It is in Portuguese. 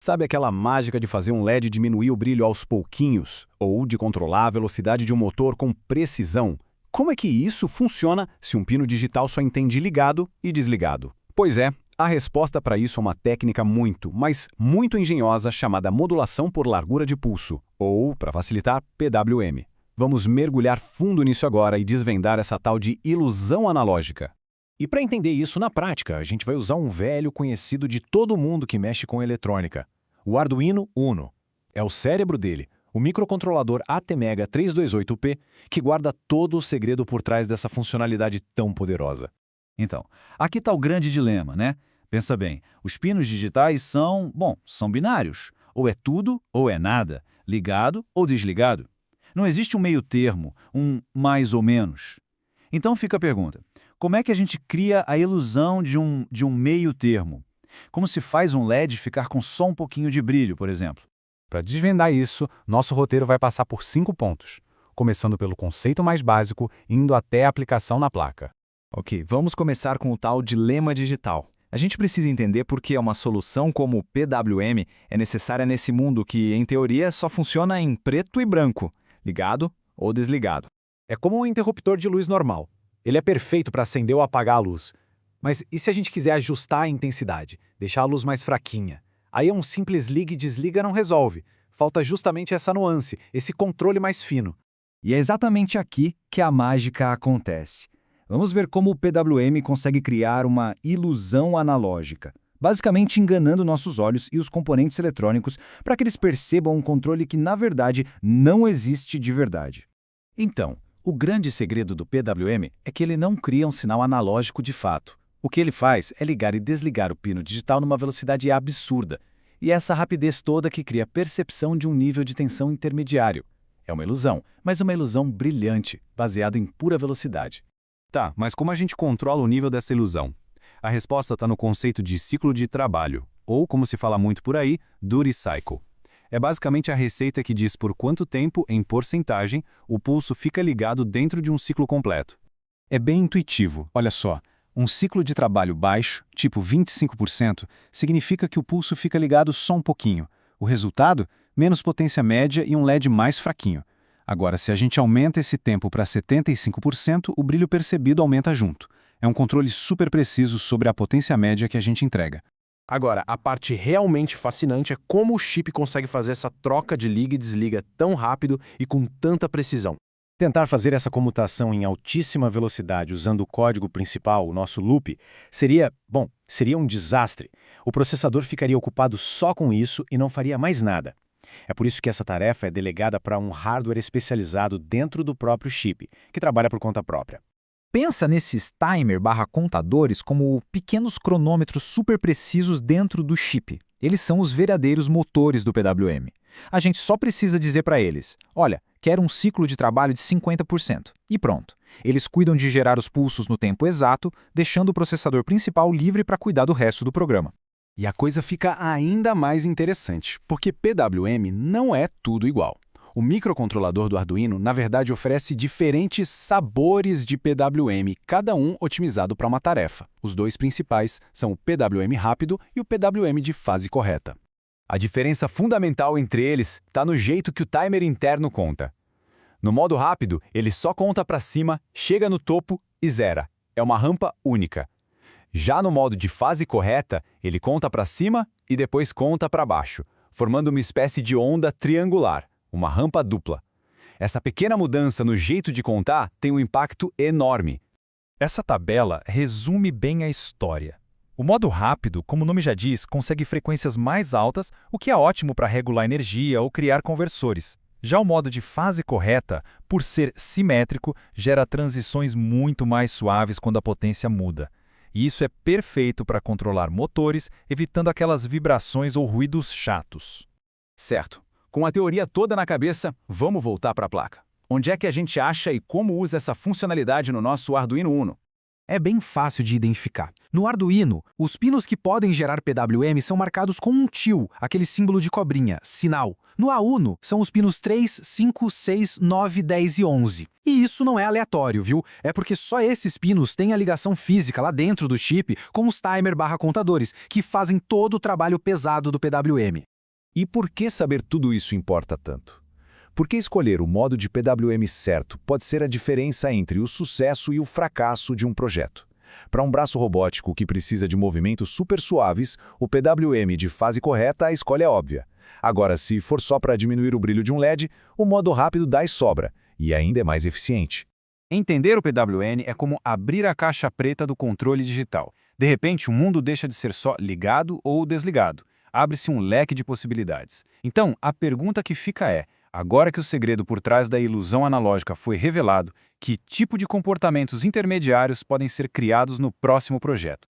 Sabe aquela mágica de fazer um LED diminuir o brilho aos pouquinhos? Ou de controlar a velocidade de um motor com precisão? Como é que isso funciona se um pino digital só entende ligado e desligado? Pois é, a resposta para isso é uma técnica muito, mas muito engenhosa chamada modulação por largura de pulso, ou, para facilitar, PWM. Vamos mergulhar fundo nisso agora e desvendar essa tal de ilusão analógica. E para entender isso na prática, a gente vai usar um velho conhecido de todo mundo que mexe com eletrônica. O Arduino Uno. É o cérebro dele, o microcontrolador ATmega 328P, que guarda todo o segredo por trás dessa funcionalidade tão poderosa. Então, aqui está o grande dilema, né? Pensa bem, os pinos digitais são binários. Ou é tudo ou é nada, ligado ou desligado. Não existe um meio termo, um mais ou menos. Então fica a pergunta, como é que a gente cria a ilusão de um meio termo? Como se faz um LED ficar com só um pouquinho de brilho, por exemplo? Para desvendar isso, nosso roteiro vai passar por 5 pontos, começando pelo conceito mais básico, indo até a aplicação na placa. Ok, vamos começar com o tal dilema digital. A gente precisa entender por que uma solução como o PWM é necessária nesse mundo que, em teoria, só funciona em preto e branco, ligado ou desligado. É como um interruptor de luz normal. Ele é perfeito para acender ou apagar a luz. Mas e se a gente quiser ajustar a intensidade, deixar a luz mais fraquinha? Aí um simples liga e desliga não resolve. Falta justamente essa nuance, esse controle mais fino. E é exatamente aqui que a mágica acontece. Vamos ver como o PWM consegue criar uma ilusão analógica, basicamente enganando nossos olhos e os componentes eletrônicos para que eles percebam um controle que, na verdade, não existe de verdade. Então, o grande segredo do PWM é que ele não cria um sinal analógico de fato. O que ele faz é ligar e desligar o pino digital numa velocidade absurda, e essa rapidez toda que cria a percepção de um nível de tensão intermediário. É uma ilusão, mas uma ilusão brilhante, baseada em pura velocidade. Tá, mas como a gente controla o nível dessa ilusão? A resposta está no conceito de ciclo de trabalho, ou, como se fala muito por aí, duty cycle. É basicamente a receita que diz por quanto tempo, em porcentagem, o pulso fica ligado dentro de um ciclo completo. É bem intuitivo, olha só. Um ciclo de trabalho baixo, tipo 25%, significa que o pulso fica ligado só um pouquinho. O resultado? Menos potência média e um LED mais fraquinho. Agora, se a gente aumenta esse tempo para 75%, o brilho percebido aumenta junto. É um controle super preciso sobre a potência média que a gente entrega. Agora, a parte realmente fascinante é como o chip consegue fazer essa troca de liga e desliga tão rápido e com tanta precisão. Tentar fazer essa comutação em altíssima velocidade usando o código principal, o nosso loop, seria um desastre. O processador ficaria ocupado só com isso e não faria mais nada. É por isso que essa tarefa é delegada para um hardware especializado dentro do próprio chip, que trabalha por conta própria. Pensa nesses timer/contadores como pequenos cronômetros super precisos dentro do chip. Eles são os verdadeiros motores do PWM. A gente só precisa dizer para eles, olha, quero um ciclo de trabalho de 50%. E pronto. Eles cuidam de gerar os pulsos no tempo exato, deixando o processador principal livre para cuidar do resto do programa. E a coisa fica ainda mais interessante, porque PWM não é tudo igual. O microcontrolador do Arduino, na verdade, oferece diferentes sabores de PWM, cada um otimizado para uma tarefa. Os dois principais são o PWM rápido e o PWM de fase correta. A diferença fundamental entre eles está no jeito que o timer interno conta. No modo rápido, ele só conta para cima, chega no topo e zera. É uma rampa única. Já no modo de fase correta, ele conta para cima e depois conta para baixo, formando uma espécie de onda triangular, uma rampa dupla. Essa pequena mudança no jeito de contar tem um impacto enorme. Essa tabela resume bem a história. O modo rápido, como o nome já diz, consegue frequências mais altas, o que é ótimo para regular energia ou criar conversores. Já o modo de fase correta, por ser simétrico, gera transições muito mais suaves quando a potência muda. E isso é perfeito para controlar motores, evitando aquelas vibrações ou ruídos chatos. Certo. Com a teoria toda na cabeça, vamos voltar para a placa. Onde é que a gente acha e como usa essa funcionalidade no nosso Arduino Uno? É bem fácil de identificar. No Arduino, os pinos que podem gerar PWM são marcados com um til, aquele símbolo de cobrinha, sinal. No Auno, são os pinos 3, 5, 6, 9, 10 e 11. E isso não é aleatório, viu? É porque só esses pinos têm a ligação física lá dentro do chip com os timer/contadores, que fazem todo o trabalho pesado do PWM. E por que saber tudo isso importa tanto? Porque escolher o modo de PWM certo pode ser a diferença entre o sucesso e o fracasso de um projeto. Para um braço robótico que precisa de movimentos super suaves, o PWM de fase correta, a escolha é óbvia. Agora, se for só para diminuir o brilho de um LED, o modo rápido dá e sobra, e ainda é mais eficiente. Entender o PWM é como abrir a caixa preta do controle digital. De repente, o mundo deixa de ser só ligado ou desligado. Abre-se um leque de possibilidades. Então, a pergunta que fica é: agora que o segredo por trás da ilusão analógica foi revelado, que tipo de comportamentos intermediários podem ser criados no próximo projeto?